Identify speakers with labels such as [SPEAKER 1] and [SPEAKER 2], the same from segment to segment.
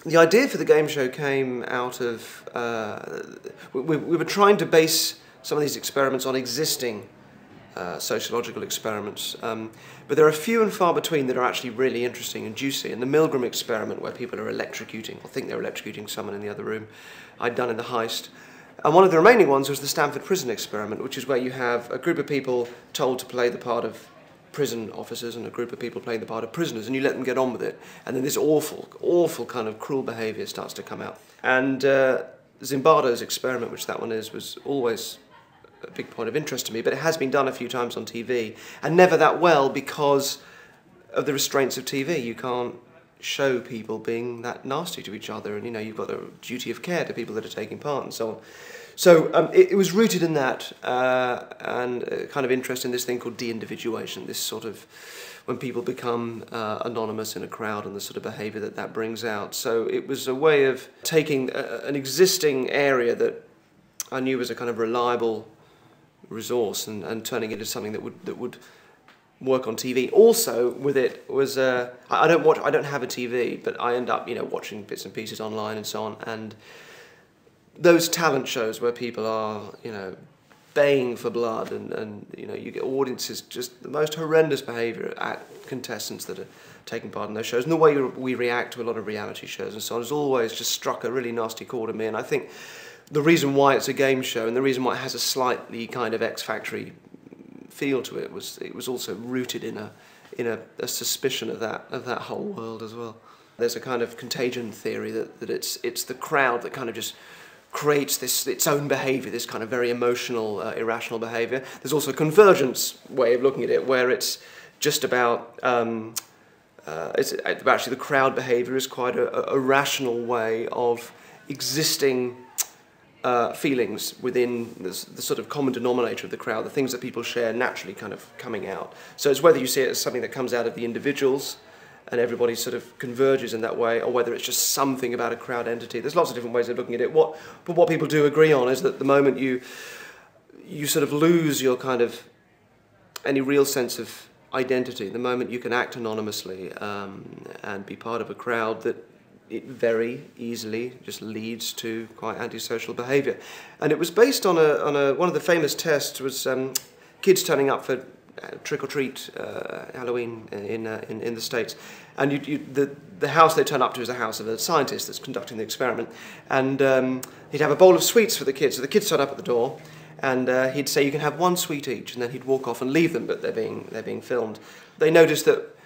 [SPEAKER 1] The idea for the game show came out of, we were trying to base some of these experiments on existing sociological experiments, but there are few and far between that are actually really interesting and juicy. And the Milgram experiment, where people are electrocuting, or think they're electrocuting someone in the other room, I'd done in The Heist. And one of the remaining ones was the Stanford Prison experiment, which is where you have a group of people told to play the part of prison officers and a group of people playing the part of prisoners, and you let them get on with it, and then this awful kind of cruel behaviour starts to come out. And Zimbardo's experiment, which that one is, was always a big point of interest to me, but it has been done a few times on TV, and never that well because of the restraints of TV. You can't show people being that nasty to each other, and you've got a duty of care to people that are taking part and so on. So it was rooted in that, and a kind of interest in this thing called de-individuation, this sort of, when people become anonymous in a crowd and the sort of behaviour that that brings out. So it was a way of taking an existing area that I knew was a kind of reliable resource and turning it into something that would work on TV. Also with it was, I don't have a TV, but I end up watching bits and pieces online and so on, and those talent shows where people are, baying for blood and you get audiences, just the most horrendous behaviour at contestants that are taking part in those shows. And the way we react to a lot of reality shows and so on has always just struck a really nasty chord in me. And I think the reason why it's a game show and the reason why it has a slightly kind of X-Factory feel to it was also rooted in a suspicion of that whole world as well. There's a kind of contagion theory that it's the crowd that kind of just creates its own behaviour, this kind of very emotional, irrational behaviour. There's also a convergence way of looking at it, where it's just about, actually the crowd behaviour is quite a rational way of existing feelings within the sort of common denominator of the crowd, the things that people share naturally kind of coming out. So it's whether you see it as something that comes out of the individuals and everybody sort of converges in that way, or whether it's just something about a crowd entity. There's lots of different ways of looking at it. But what people do agree on is that the moment you sort of lose your kind of any real sense of identity, the moment you can act anonymously and be part of a crowd, that it very easily just leads to quite antisocial behaviour. And it was based on one of the famous tests was kids turning up for trick-or-treat Halloween in the States, and the house they turn up to is the house of a scientist that's conducting the experiment, and he'd have a bowl of sweets for the kids. So the kids turn up at the door, and he'd say you can have one sweet each, and then he'd walk off and leave them, but they're being filmed. They noticed that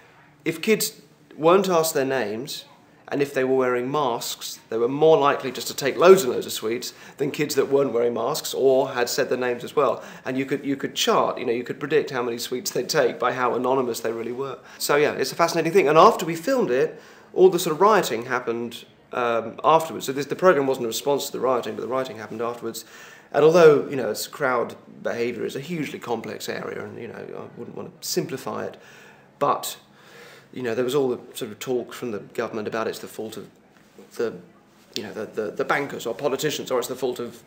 [SPEAKER 1] if kids weren't asked their names, and if they were wearing masks, they were more likely just to take loads and loads of sweets than kids that weren't wearing masks or had said their names as well. And you could chart, you could predict how many sweets they'd take by how anonymous they really were. So yeah, it's a fascinating thing. And after we filmed it, all the sort of rioting happened afterwards. So the program wasn't a response to the rioting, but the rioting happened afterwards. And although, it's crowd behaviour is a hugely complex area, and I wouldn't want to simplify it, but there was all the sort of talk from the government about it's the fault of the bankers or politicians, or it's the fault of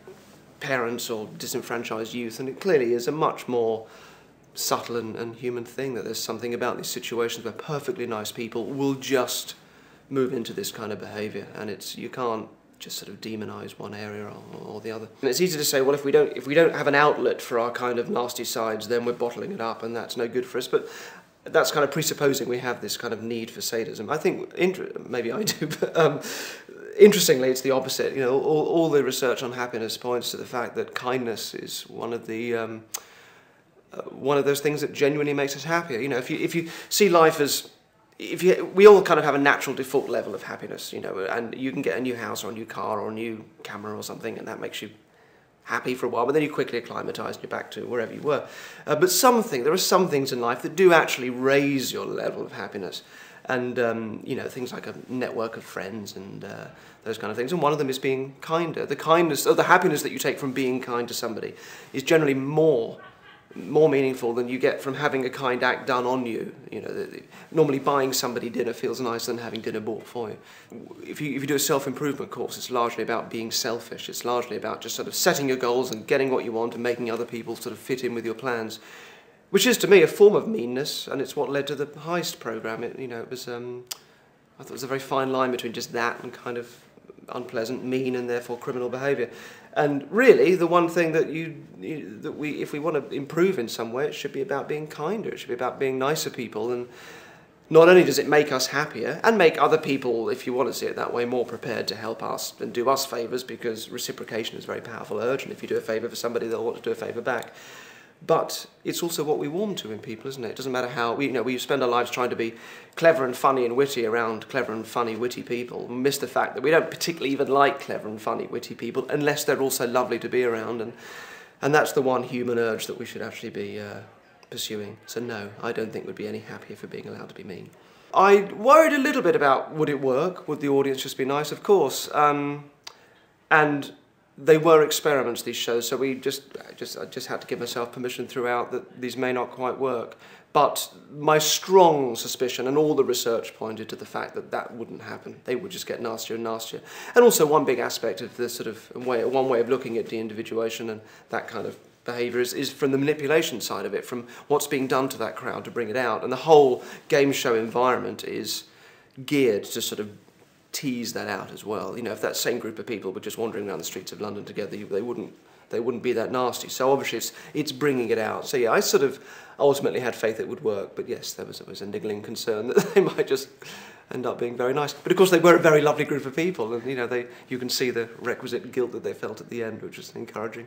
[SPEAKER 1] parents or disenfranchised youth, and it clearly is a much more subtle and human thing, that there's something about these situations where perfectly nice people will just move into this kind of behaviour, and you can't just sort of demonise one area or the other. And it's easy to say, well, if we don't have an outlet for our kind of nasty sides, then we're bottling it up, and that's no good for us. But that's kind of presupposing we have this kind of need for sadism. I think, maybe I do, but interestingly, it's the opposite. All the research on happiness points to the fact that kindness is one of those things that genuinely makes us happier. If you see life as, we all kind of have a natural default level of happiness, and you can get a new house or a new car or a new camera or something, and that makes you happy for a while, but then you quickly acclimatise and you're back to wherever you were. But there are some things in life that do actually raise your level of happiness, and things like a network of friends and those kind of things. And one of them is being kinder. The kindness or the happiness that you take from being kind to somebody is generally more meaningful than you get from having a kind act done on you. Normally buying somebody dinner feels nicer than having dinner bought for you. If you do a self-improvement course, it's largely about being selfish. It's largely about just sort of setting your goals and getting what you want and making other people sort of fit in with your plans, which is to me a form of meanness, and it's what led to the Heist program. It was I thought there was a very fine line between just that and kind of unpleasant, mean, and therefore criminal behaviour. And really, the one thing that if we want to improve in some way, it should be about being kinder. It should be about being nicer people. And not only does it make us happier, and make other people, if you want to see it that way, more prepared to help us and do us favours, because reciprocation is a very powerful urge, and if you do a favour for somebody, they'll want to do a favour back. But it's also what we warm to in people, isn't it? It doesn't matter how, we spend our lives trying to be clever and funny and witty around clever and funny, witty people, and miss the fact that we don't particularly even like clever and funny, witty people, unless they're also lovely to be around. And that's the one human urge that we should actually be pursuing. So no, I don't think we'd be any happier for being allowed to be mean. I worried a little bit about, would it work? Would the audience just be nice? Of course. And they were experiments, these shows, so I just had to give myself permission throughout that these may not quite work. But my strong suspicion, and all the research pointed to the fact that that wouldn't happen. They would just get nastier and nastier. And also one big aspect of the sort of one way of looking at de-individuation and that kind of behaviour is from the manipulation side of it, from what's being done to that crowd to bring it out. And the whole game show environment is geared to sort of tease that out as well. If that same group of people were just wandering around the streets of London together, they wouldn't be that nasty. So obviously it's bringing it out. So yeah, I sort of ultimately had faith it would work, but yes, there was a niggling concern that they might just end up being very nice. But of course they were a very lovely group of people, and you can see the requisite guilt that they felt at the end, which was encouraging.